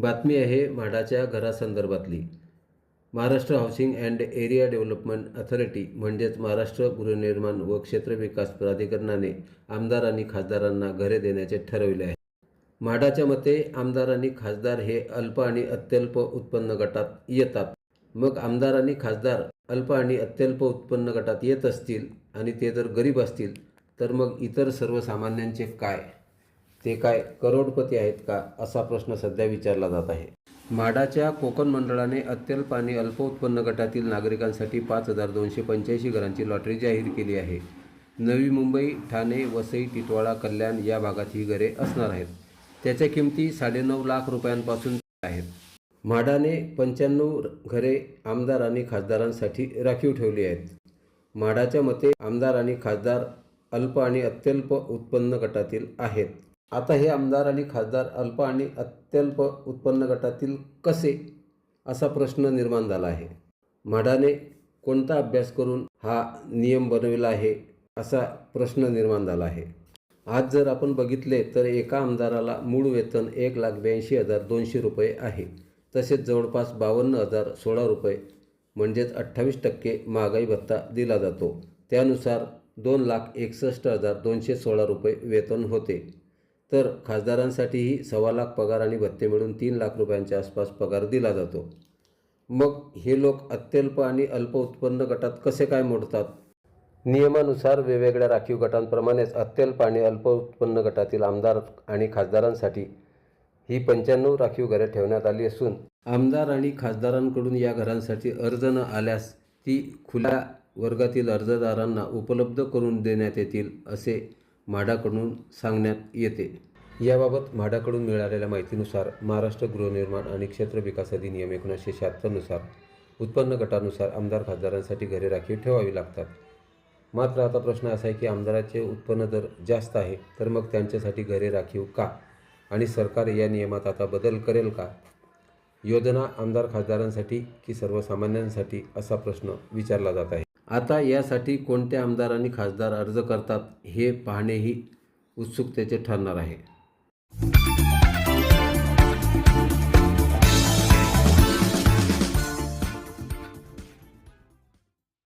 बातमी आहे म्हाडाच्या घरासंदर्भातली. Maharashtra housing and area development authority म्हणजेच महाराष्ट्र गृहनिर्माण व क्षेत्रविकास प्राधिकरणाने आमदार आणि खासदारांना घरे देण्याचे ठरविले आहे. म्हाडाच्या मते आमदार आणि खासदार हे अल्प आणि अत्यल्प उत्पन्न गटात येतात. मग आमदार आणि खासदार अल्प आणि अत्यल्प उत्पन्न गटात येत असतील आणि ते जर गरीब असतील तर मग इतर सर्वसामान्यांचे काय? ते काय करोडपती आहेत का, असा प्रश्न सध्या विचारला जात आहे. म्हाडाच्या कोकण मंडळाने अत्यल्प आणि अल्प उत्पन्न गटातील नागरिकांसाठी 5,285 घरांची लॉटरी जाहीर केली आहे. नवी मुंबई, ठाणे, वसई, टिटवाळा, कल्याण या भागात ही घरे असणार आहेत. त्याच्या किमती 9.5 लाख रुपयांपासून आहेत. म्हाडाने 95 घरे आमदार आणि खासदारांसाठी राखीव ठेवली आहेत. म्हाडाच्या मते आमदार आणि खासदार अल्प आणि अत्यल्प उत्पन्न गटातील आहेत. आता हे आमदार आणि खासदार अल्प आणि अत्यल्प उत्पन्न गटातील कसे, असा प्रश्न निर्माण झाला आहे. म्हाडाने कोणता अभ्यास करून हा नियम बनविला आहे, असा प्रश्न निर्माण झाला आहे. आज जर आपण बघितले तर एका आमदाराला मूळ वेतन 1,82,200 रुपये आहे. तसेच जवळपास 52,016 रुपये म्हणजेच 28% महागाई भत्ता दिला जातो. त्यानुसार 2,61,216 रुपये वेतन होते. तर खासदारांसाठीही 2.25 लाख पगार आणि भत्ते मिळून 3 लाख रुपयांच्या आसपास पगार दिला जातो. मग हे लोक अत्यल्प आणि अल्प उत्पन्न गटात कसे काय मोडतात? नियमानुसार वेगवेगळ्या राखीव गटांप्रमाणेच अत्यल्प आणि अल्प उत्पन्न गटातील आमदार आणि खासदारांसाठी ही 95 राखीव घरे ठेवण्यात आली असून आमदार आणि खासदारांकडून या घरांसाठी अर्ज न आल्यास ती खुल्या वर्गातील अर्जदारांना उपलब्ध करून देण्यात येतील, असे म्हाडाकडून सांगण्यात येते. याबाबत म्हाडाकडून मिळालेल्या माहितीनुसार महाराष्ट्र गृहनिर्माण आणि क्षेत्रविकास अधिनियम 1976 नुसार उत्पन्न गटानुसार आमदार खासदारांसाठी घरे राखीव ठेवावी लागतात. मात्र आता प्रश्न असा आहे की आमदाराचे उत्पन्न जर जास्त आहे तर मग त्यांच्यासाठी घरे राखीव का, आणि सरकार या नियमात आता बदल करेल का? योजना आमदार खासदारांसाठी की सर्वसामान्यांसाठी, असा प्रश्न विचारला जात आहे. आता यासाठी कोणते आमदार आणि खासदार अर्ज करतात हे पाहणेही उत्सुकतेचे ठरणार आहे.